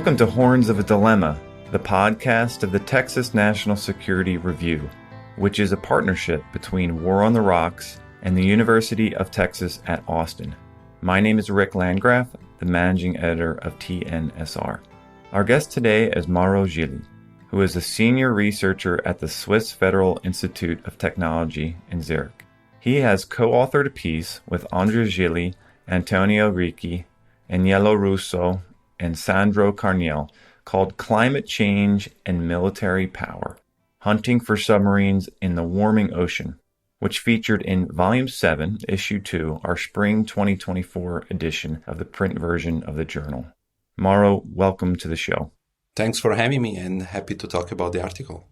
Welcome to Horns of a Dilemma, the podcast of the Texas National Security Review, which is a partnership between War on the Rocks and the University of Texas at Austin. My name is Rick Landgraf, the managing editor of TNSR. Our guest today is Mauro Gilli, who is a senior researcher at the Swiss Federal Institute of Technology in Zurich. He has co-authored a piece with Andrea Gilli, Antonio Ricci, Agnello Russo, and Sandro Carniel called Climate Change and Military Power, Hunting for Submarines in the Warming Ocean, which featured in Volume 7, Issue 2, our Spring 2024 edition of the print version of the journal. Mauro, welcome to the show. Thanks for having me, and happy to talk about the article.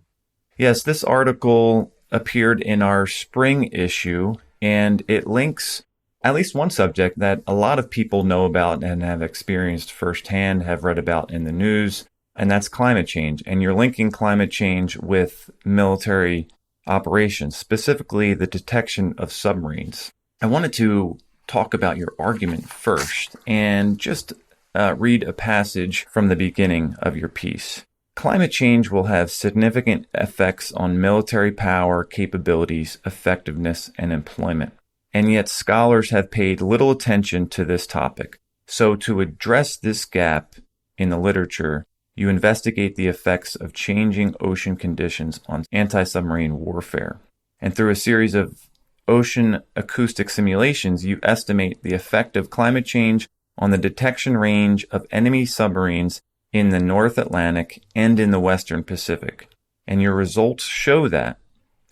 Yes, this article appeared in our spring issue, and it links at least one subject that a lot of people know about and have experienced firsthand, have read about in the news, and that's climate change. And you're linking climate change with military operations, specifically the detection of submarines. I wanted to talk about your argument first and just read a passage from the beginning of your piece. Climate change will have significant effects on military power, capabilities, effectiveness, and employment. And yet scholars have paid little attention to this topic. So to address this gap in the literature, you investigate the effects of changing ocean conditions on anti-submarine warfare. And through a series of ocean acoustic simulations, you estimate the effect of climate change on the detection range of enemy submarines in the North Atlantic and in the Western Pacific. And your results show that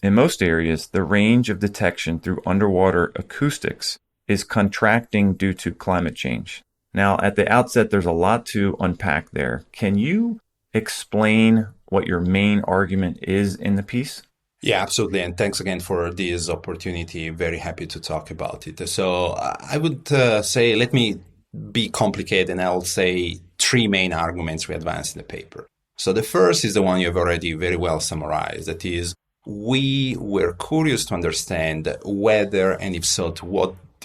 in most areas, the range of detection through underwater acoustics is contracting due to climate change. Now, at the outset, there's a lot to unpack there. Can you explain what your main argument is in the piece? Yeah, absolutely. And thanks again for this opportunity. Very happy to talk about it. So I would say, let me be complicated, and I'll say three main arguments we advance in the paper. So the first is the one you've already very well summarized. That is, we were curious to understand whether, and if so,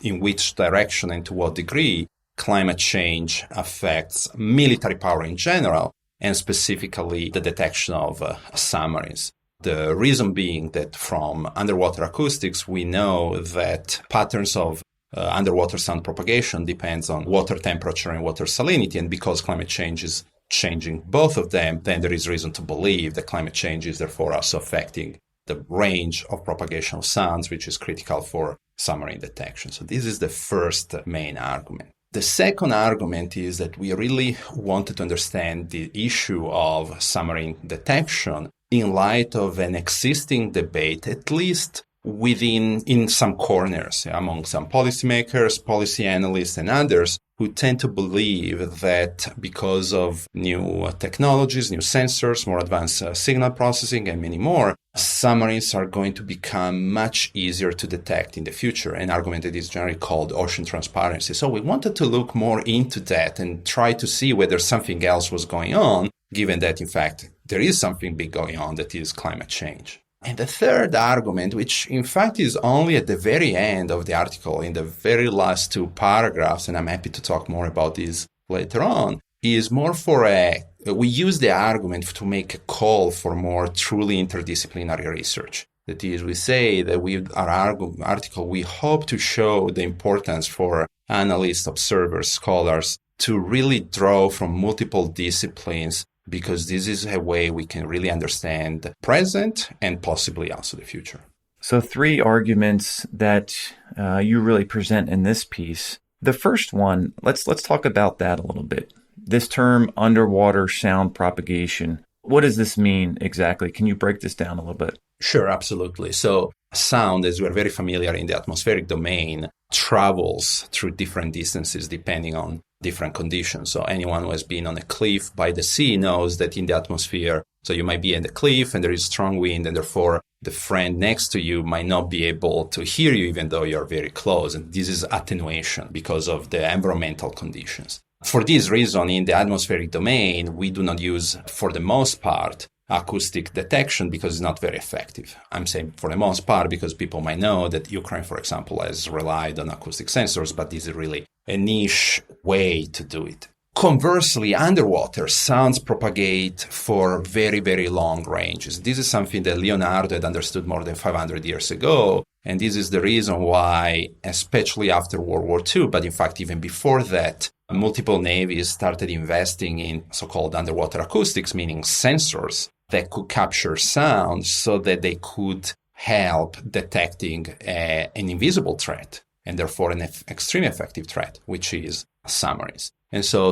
in which direction and to what degree climate change affects military power in general, and specifically the detection of submarines. The reason being that from underwater acoustics, we know that patterns of underwater sound propagation depends on water temperature and water salinity, and because climate change is changing both of them, then there is reason to believe that climate change is therefore also affecting the range of propagation of sounds, which is critical for submarine detection. So this is the first main argument. The second argument is that we really wanted to understand the issue of submarine detection in light of an existing debate, at least in some corners, among some policymakers, policy analysts, and others who tend to believe that because of new technologies, new sensors, more advanced signal processing, and many more, submarines are going to become much easier to detect in the future, an argument that is generally called ocean transparency. So we wanted to look more into that and try to see whether something else was going on, given that, in fact, there is something big going on that is climate change. And the third argument, which in fact is only at the very end of the article, in the very last two paragraphs, and I'm happy to talk more about this later on, is more we use the argument to make a call for more truly interdisciplinary research. That is, we say that with our article, we hope to show the importance for analysts, observers, scholars to really draw from multiple disciplines, because this is a way we can really understand the present and possibly also the future. So three arguments that you really present in this piece. The first one, let's talk about that a little bit. This term, underwater sound propagation, what does this mean exactly? Can you break this down a little bit? Sure, absolutely. So sound, as we're very familiar in the atmospheric domain, travels through different distances depending on different conditions. So anyone who has been on a cliff by the sea knows that in the atmosphere, so you might be in the cliff and there is strong wind, and therefore the friend next to you might not be able to hear you even though you're very close. And this is attenuation because of the environmental conditions. For this reason, in the atmospheric domain, we do not use, for the most part, acoustic detection because it's not very effective. I'm saying for the most part because people might know that Ukraine, for example, has relied on acoustic sensors, but this is really a niche way to do it. Conversely, underwater, sounds propagate for very, very long ranges. This is something that Leonardo had understood more than 500 years ago. And this is the reason why, especially after World War II, but in fact, even before that, multiple navies started investing in so-called underwater acoustics, meaning sensors that could capture sound so that they could help detecting an invisible threat, and therefore an extremely effective threat, which is submarines. And so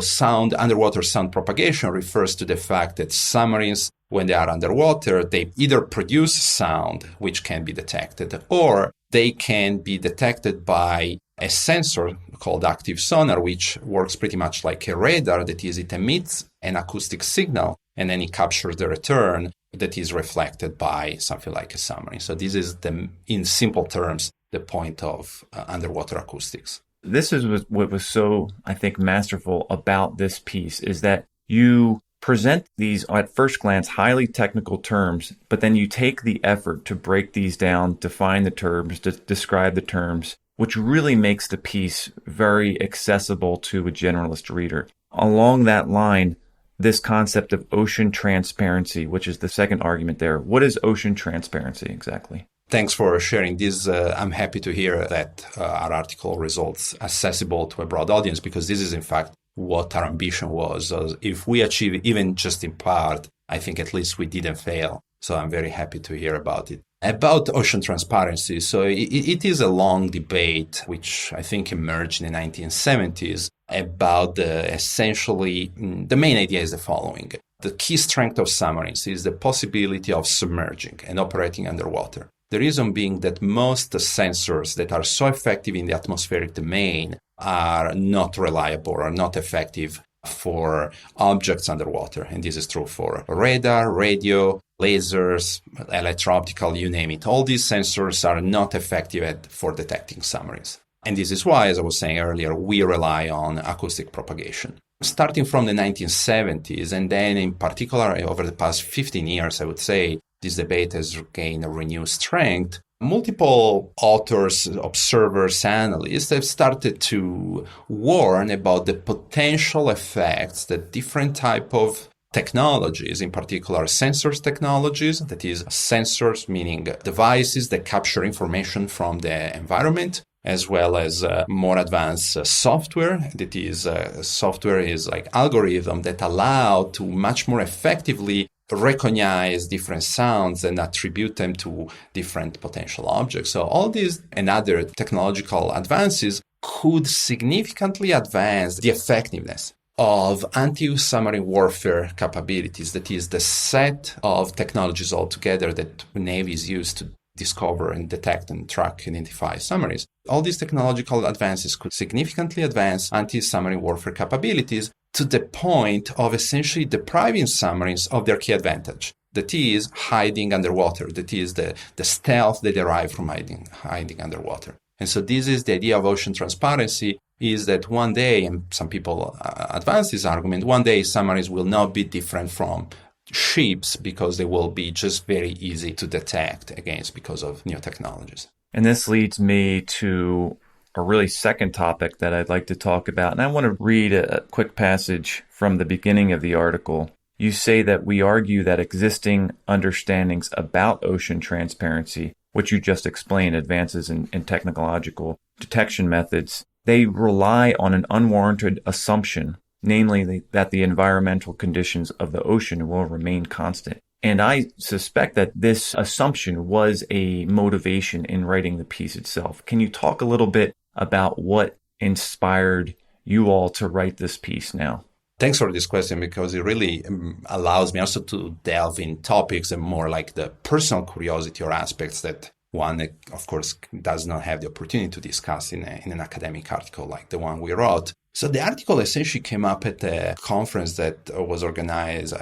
underwater sound propagation refers to the fact that submarines, when they are underwater, they either produce sound, which can be detected, or they can be detected by a sensor called active sonar, which works pretty much like a radar. That is, it emits an acoustic signal, and then it captures the return that is reflected by something like a submarine. So this is, in simple terms, the point of underwater acoustics. This is what was so, I think, masterful about this piece, is that you present these, at first glance, highly technical terms, but then you take the effort to break these down, define the terms, describe the terms, which really makes the piece very accessible to a generalist reader. Along that line, this concept of ocean transparency, which is the second argument there. What is ocean transparency exactly? Thanks for sharing this. I'm happy to hear that our article results accessible to a broad audience, because this is, in fact, what our ambition was. If we achieve even just in part, I think at least we didn't fail. So I'm very happy to hear about it. About ocean transparency, so it is a long debate, which I think emerged in the 1970s, about essentially, the main idea is the following. The key strength of submarines is the possibility of submerging and operating underwater. The reason being that most sensors that are so effective in the atmospheric domain are not reliable or not effective for objects underwater. And this is true for radar, radio, lasers, electro-optical, you name it. All these sensors are not effective for detecting submarines. And this is why, as I was saying earlier, we rely on acoustic propagation. Starting from the 1970s, and then in particular over the past 15 years, I would say, this debate has gained a renewed strength. Multiple authors, observers, analysts have started to warn about the potential effects that different type of technologies, in particular sensors technologies, that is sensors meaning devices that capture information from the environment, as well as more advanced software. That is, software is like algorithm that allow to much more effectively recognize different sounds and attribute them to different potential objects. So all these and other technological advances could significantly advance the effectiveness of anti-submarine warfare capabilities. That is, the set of technologies altogether that navies use to discover and detect and track and identify submarines. All these technological advances could significantly advance anti-submarine warfare capabilities to the point of essentially depriving submarines of their key advantage. That is, hiding underwater. That is, the stealth they derive from hiding underwater. And so this is the idea of ocean transparency, is that one day, and some people advance this argument, one day submarines will not be different from ships because they will be just very easy to detect against because of new technologies. And this leads me to a really second topic that I'd like to talk about. And I want to read a quick passage from the beginning of the article. You say that we argue that existing understandings about ocean transparency, which you just explained, advances in technological detection methods, they rely on an unwarranted assumption, namely that the environmental conditions of the ocean will remain constant. And I suspect that this assumption was a motivation in writing the piece itself. Can you talk a little bit about what inspired you all to write this piece now? Thanks for this question, because it really allows me also to delve in topics and more like the personal curiosity or aspects that one, of course, does not have the opportunity to discuss in an academic article like the one we wrote. So the article essentially came up at a conference that was organized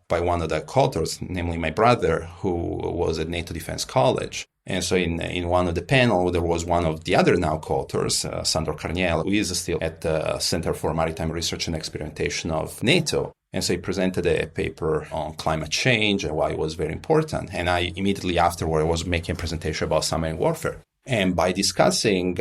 by one of the co-authors, namely my brother, who was at NATO Defense College. And so in one of the panel, there was one of the other now co-authors, Sandro Carniel, who is still at the Center for Maritime Research and Experimentation of NATO. And so he presented a paper on climate change and why it was very important. And I immediately afterward was making a presentation about submarine warfare. And by discussing,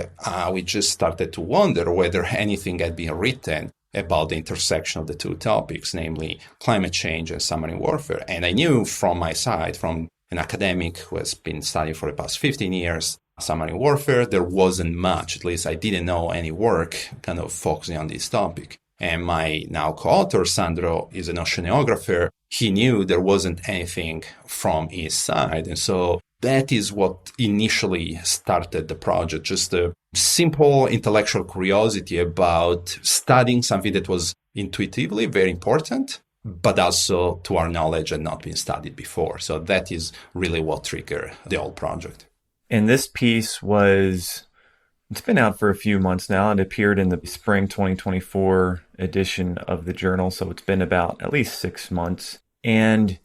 we just started to wonder whether anything had been written about the intersection of the two topics, namely climate change and submarine warfare. And I knew from my side, from an academic who has been studying for the past 15 years, submarine warfare, there wasn't much, at least I didn't know any work kind of focusing on this topic. And my now co-author, Sandro, is an oceanographer. He knew there wasn't anything from his side. And so that is what initially started the project, just a simple intellectual curiosity about studying something that was intuitively very important, but also to our knowledge had not been studied before. So that is really what triggered the whole project. And this piece it's been out for a few months now. It appeared in the spring 2024 edition of the journal. So it's been about at least 6 months. And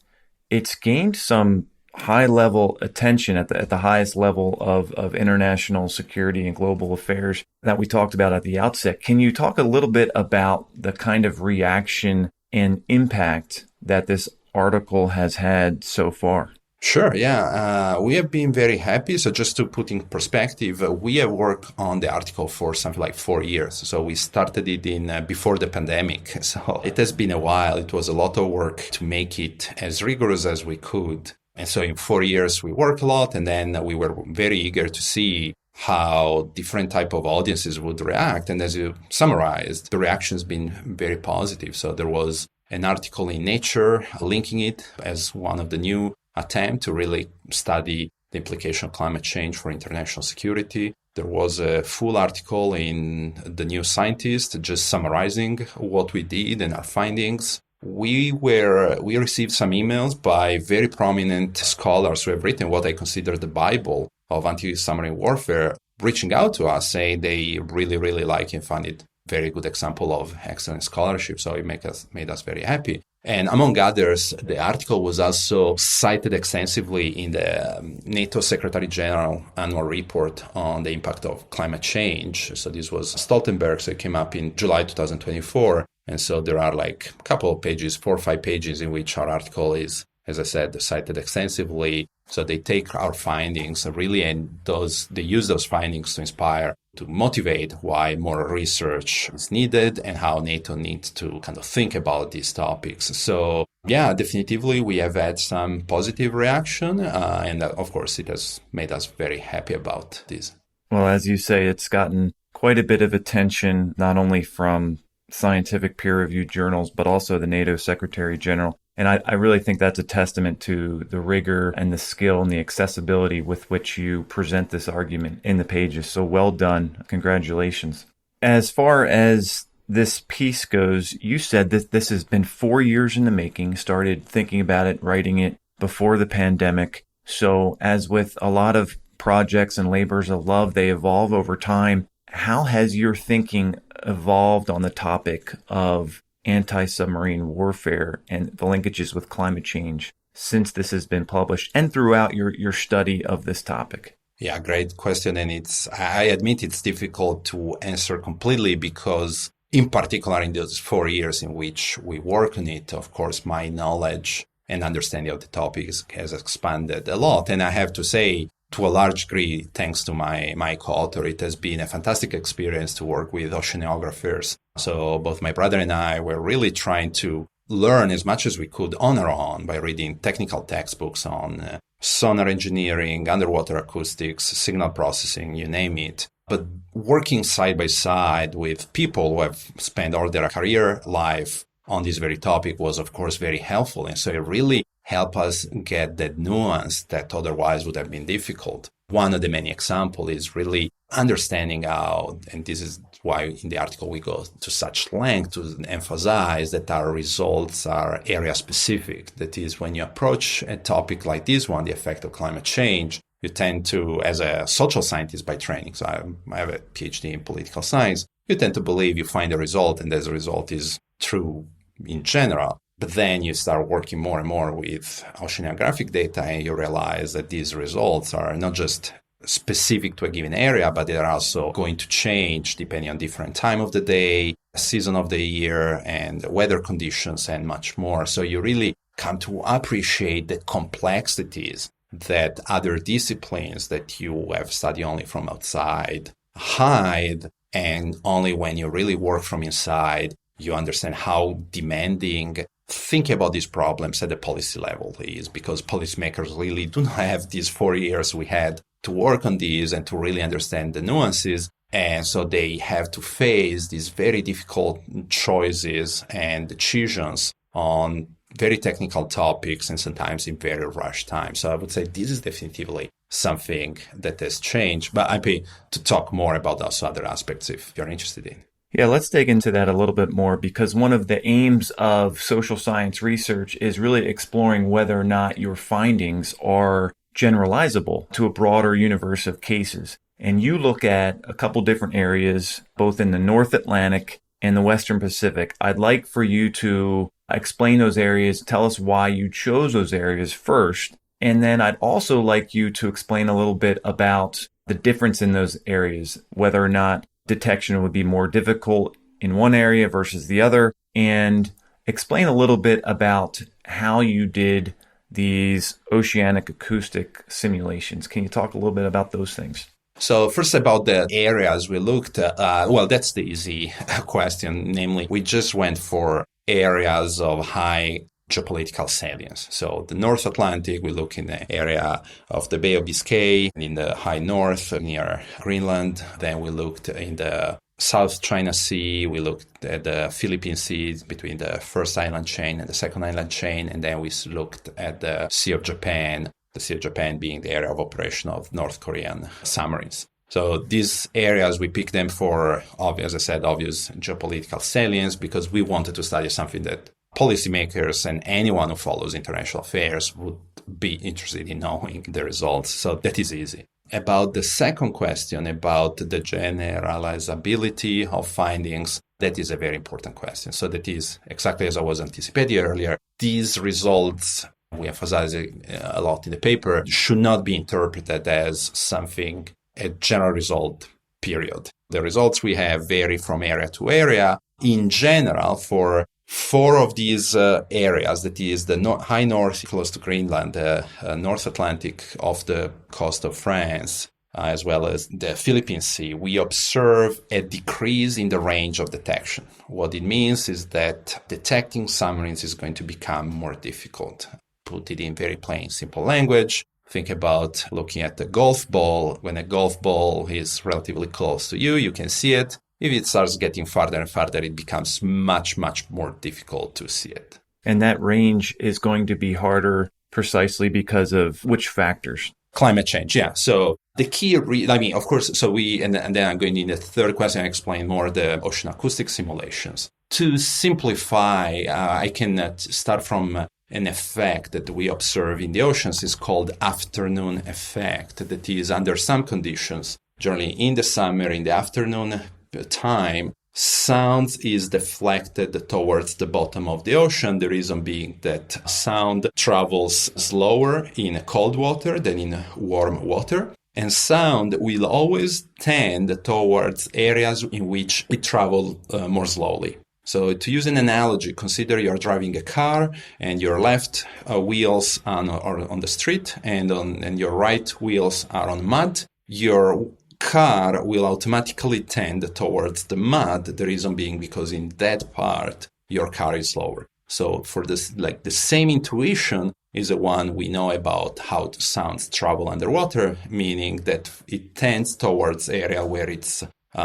it's gained some high-level attention at the highest level of international security and global affairs that we talked about at the outset. Can you talk a little bit about the kind of reaction and impact that this article has had so far? Sure, yeah. We have been very happy. So just to put in perspective, we have worked on the article for something like 4 years. So we started it in before the pandemic. So it has been a while. It was a lot of work to make it as rigorous as we could. And so in 4 years, we worked a lot, and then we were very eager to see how different type of audiences would react. And as you summarized, the reaction has been very positive. So there was an article in Nature linking it as one of the new attempt to really study the implication of climate change for international security. There was a full article in The New Scientist just summarizing what we did and our findings. We received some emails by very prominent scholars who have written what I consider the Bible of anti-submarine warfare, reaching out to us saying they really, really like and find it very good example of excellent scholarship. So it made us very happy. And among others, the article was also cited extensively in the NATO Secretary General annual report on the impact of climate change. So this was Stoltenberg, so it came up in July 2024. And so there are like a couple of pages, 4 or 5 pages in which our article is, as I said, cited extensively. So they take our findings really and they use those findings to inspire, to motivate why more research is needed and how NATO needs to kind of think about these topics. So yeah, definitively we have had some positive reaction. And of course, it has made us very happy about this. Well, as you say, it's gotten quite a bit of attention, not only from scientific peer-reviewed journals, but also the NATO Secretary General. And I really think that's a testament to the rigor and the skill and the accessibility with which you present this argument in the pages. So well done. Congratulations. As far as this piece goes, you said that this has been 4 years in the making, started thinking about it, writing it before the pandemic. So as with a lot of projects and labors of love, they evolve over time. How has your thinking evolved on the topic of anti-submarine warfare and the linkages with climate change since this has been published and throughout your study of this topic? Yeah, great question. And I admit it's difficult to answer completely because in particular in those 4 years in which we work on it, of course, my knowledge and understanding of the topic has expanded a lot. And I have to say, to a large degree, thanks to my co-author, it has been a fantastic experience to work with oceanographers. So both my brother and I were really trying to learn as much as we could on our own by reading technical textbooks on sonar engineering, underwater acoustics, signal processing, you name it. But working side by side with people who have spent all their career life on this very topic was, of course, very helpful. And so it really helped us get that nuance that otherwise would have been difficult. One of the many examples is really understanding how, and this is why in the article we go to such length to emphasize that our results are area specific. That is, when you approach a topic like this one, the effect of climate change, you tend to, as a social scientist by training, so I have a PhD in political science, you tend to believe you find a result and as a result is true in general. But then you start working more and more with oceanographic data and you realize that these results are not just specific to a given area, but they are also going to change depending on different time of the day, season of the year, and weather conditions and much more. So you really come to appreciate the complexities that other disciplines that you have studied only from outside hide. And only when you really work from inside, you understand how demanding thinking about these problems at the policy level is, because policymakers really do not have these 4 years we had to work on these and to really understand the nuances. And so they have to face these very difficult choices and decisions on very technical topics and sometimes in very rushed time. So I would say this is definitively something that has changed, but I'm happy to talk more about those other aspects if you're interested in. Yeah, let's dig into that a little bit more, because one of the aims of social science research is really exploring whether or not your findings are generalizable to a broader universe of cases. And you look at a couple different areas, both in the North Atlantic and the Western Pacific. I'd like for you to explain those areas, tell us why you chose those areas first. And then I'd also like you to explain a little bit about the difference in those areas, whether or not detection would be more difficult in one area versus the other, and explain a little bit about how you did these oceanic acoustic simulations. Can you talk a little bit about those things? So first about the areas we looked at, well, that's the easy question. Namely, we just went for areas of high geopolitical salience. So the North Atlantic, we look in the area of the Bay of Biscay, in the high north near Greenland. Then we looked in the South China Sea. We looked at the Philippine Sea between the first island chain and the second island chain. And then we looked at the Sea of Japan, the Sea of Japan being the area of operation of North Korean submarines. So these areas, we picked them for, as I said, obvious geopolitical salience, because we wanted to study something that policymakers and anyone who follows international affairs would be interested in knowing the results. So that is easy. About the second question, about the generalizability of findings, that is a very important question. So that is exactly as I was anticipating earlier. These results, we emphasize it a lot in the paper, should not be interpreted as something, a general result, period. The results we have vary from area to area. In general, for 4 of these areas, that is the high north close to Greenland, the North Atlantic off the coast of France, as well as the Philippine Sea, we observe a decrease in the range of detection. What it means is that detecting submarines is going to become more difficult. Put it in very plain, simple language. Think about looking at the golf ball. When a golf ball is relatively close to you, you can see it. If it starts getting farther and farther, it becomes much, much more difficult to see it. And that range is going to be harder precisely because of which factors? Climate change, yeah. So the key, of course, so and then I'm going in the third question, I explain more the ocean acoustic simulations. To simplify, I can start from an effect that we observe in the oceans is called afternoon effect. That is, under some conditions, generally in the summer, in the afternoon time, sound is deflected towards the bottom of the ocean. The reason being that sound travels slower in cold water than in warm water. And sound will always tend towards areas in which it travels more slowly. So to use an analogy, consider you're driving a car and your left wheels are on the street and your right wheels are on mud. Your car will automatically tend towards the mud, the reason being because in that part, your car is slower. So for this, the same intuition is the one we know about how sounds travel underwater, meaning that it tends towards area where it's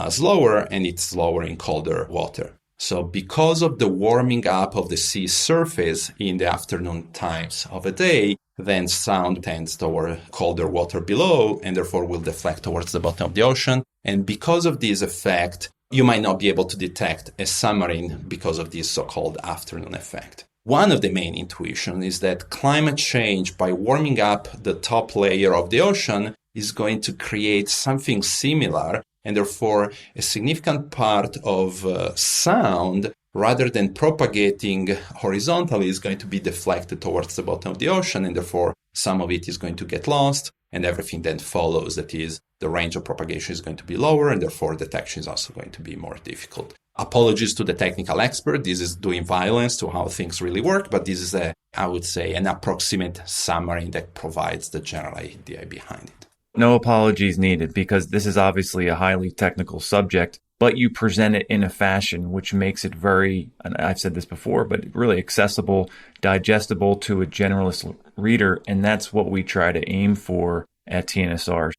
slower and it's slower in colder water. So because of the warming up of the sea surface in the afternoon times of a day, then sound tends toward colder water below and therefore will deflect towards the bottom of the ocean. And because of this effect, you might not be able to detect a submarine because of this so-called afternoon effect. One of the main intuitions is that climate change, by warming up the top layer of the ocean, is going to create something similar, and therefore a significant part of sound, rather than propagating horizontally, is going to be deflected towards the bottom of the ocean, and therefore some of it is going to get lost, and everything then follows. That is, the range of propagation is going to be lower, and therefore detection is also going to be more difficult. Apologies to the technical expert. This is doing violence to how things really work, but this is, I would say, an approximate summary that provides the general idea behind it. No apologies needed, because this is obviously a highly technical subject. but you present it in a fashion which makes it very, and I've said this before, but really accessible, digestible to a generalist reader. And that's what we try to aim for at TNSR.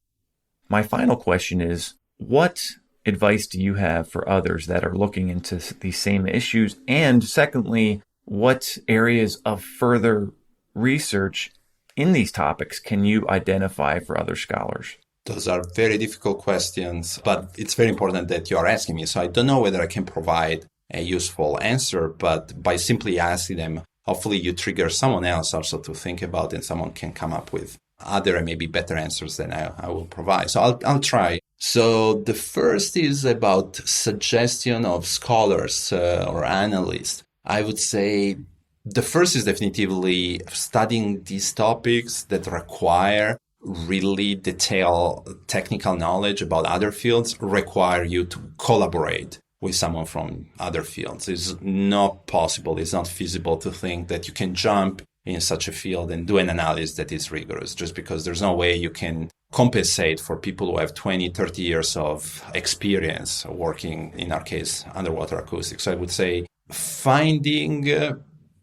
My final question is, what advice do you have for others that are looking into these same issues? And secondly, what areas of further research in these topics can you identify for other scholars? Those are very difficult questions, but it's very important that you are asking me. So I don't know whether I can provide a useful answer, but by simply asking them, hopefully you trigger someone else also to think about, and someone can come up with other and maybe better answers than I will provide. So I'll try. So the first is about suggestion of scholars or analysts. I would say the first is definitively studying these topics that require really detailed technical knowledge about other fields, require you to collaborate with someone from other fields. It's not possible, it's not feasible to think that you can jump in such a field and do an analysis that is rigorous, just because there's no way you can compensate for people who have 20, 30 years of experience working, in our case, underwater acoustics. So I would say finding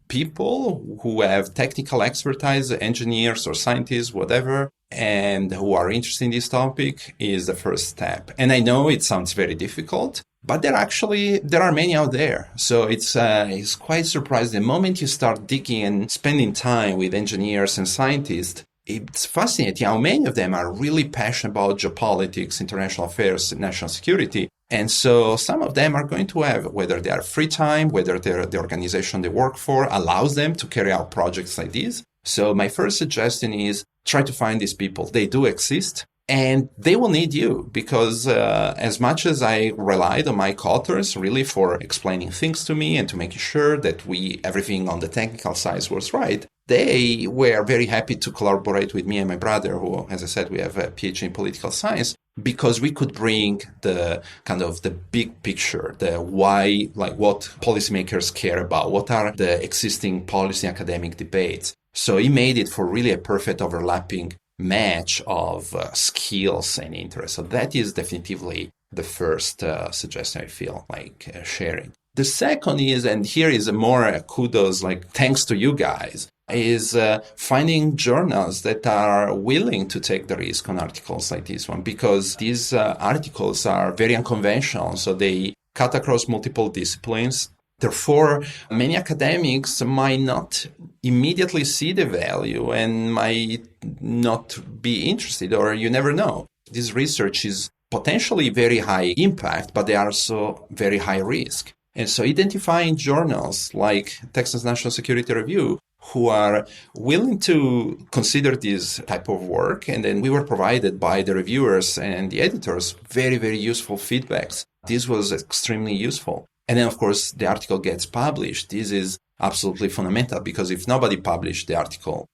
people who have technical expertise, engineers or scientists, whatever, and who are interested in this topic is the first step. And I know it sounds very difficult, but there are many out there. So it's quite surprising. The moment you start digging and spending time with engineers and scientists, it's fascinating how many of them are really passionate about geopolitics, international affairs, national security. And so some of them are going to have, whether they are free time, whether the organization they work for allows them to carry out projects like this. So my first suggestion is try to find these people. They do exist. And they will need you, because as much as I relied on my co-authors really for explaining things to me and to making sure that everything on the technical side was right, they were very happy to collaborate with me and my brother, who, as I said, we have a PhD in political science, because we could bring the kind of the big picture, the why, like what policymakers care about, what are the existing policy academic debates. So he made it for really a perfect overlapping match of skills and interests. So that is definitively the first suggestion I feel like sharing. The second is, and here is a more kudos, like thanks to you guys, is finding journals that are willing to take the risk on articles like this one, because these articles are very unconventional. So they cut across multiple disciplines. Therefore, many academics might not immediately see the value and might not be interested, or you never know. This research is potentially very high impact, but they are also very high risk. And so identifying journals like Texas National Security Review who are willing to consider this type of work, and then we were provided by the reviewers and the editors very, very useful feedbacks. This was extremely useful. And then, of course, the article gets published. This is absolutely fundamental, because if nobody published the article,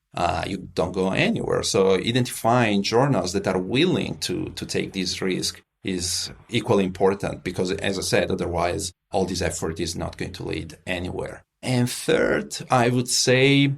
you don't go anywhere. So identifying journals that are willing to take this risk is equally important, because, as I said, otherwise all this effort is not going to lead anywhere. And third, I would say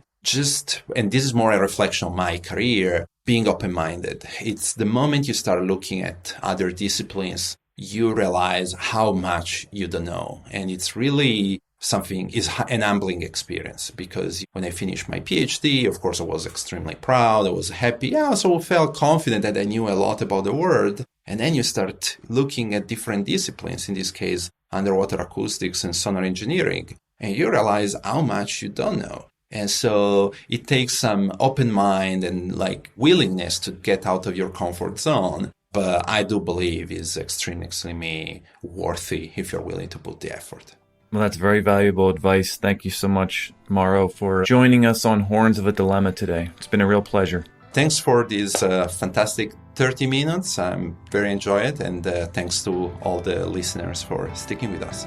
and this is more a reflection on my career, being open-minded. It's the moment you start looking at other disciplines, you realize how much you don't know. And it's really is an humbling experience, because when I finished my PhD, of course, I was extremely proud. I was happy. I also felt confident that I knew a lot about the world. And then you start looking at different disciplines, in this case, underwater acoustics and sonar engineering, and you realize how much you don't know. And so it takes some open mind and willingness to get out of your comfort zone. But I do believe is extremely worthy if you're willing to put the effort. Well, that's very valuable advice. Thank you so much, Mauro, for joining us on Horns of a Dilemma today. It's been a real pleasure. Thanks for this fantastic 30 minutes. I'm very enjoyed it. And thanks to all the listeners for sticking with us.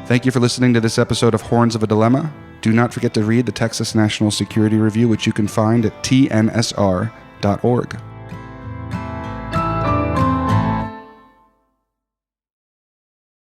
Thank you for listening to this episode of Horns of a Dilemma. Do not forget to read the Texas National Security Review, which you can find at tnsr.org.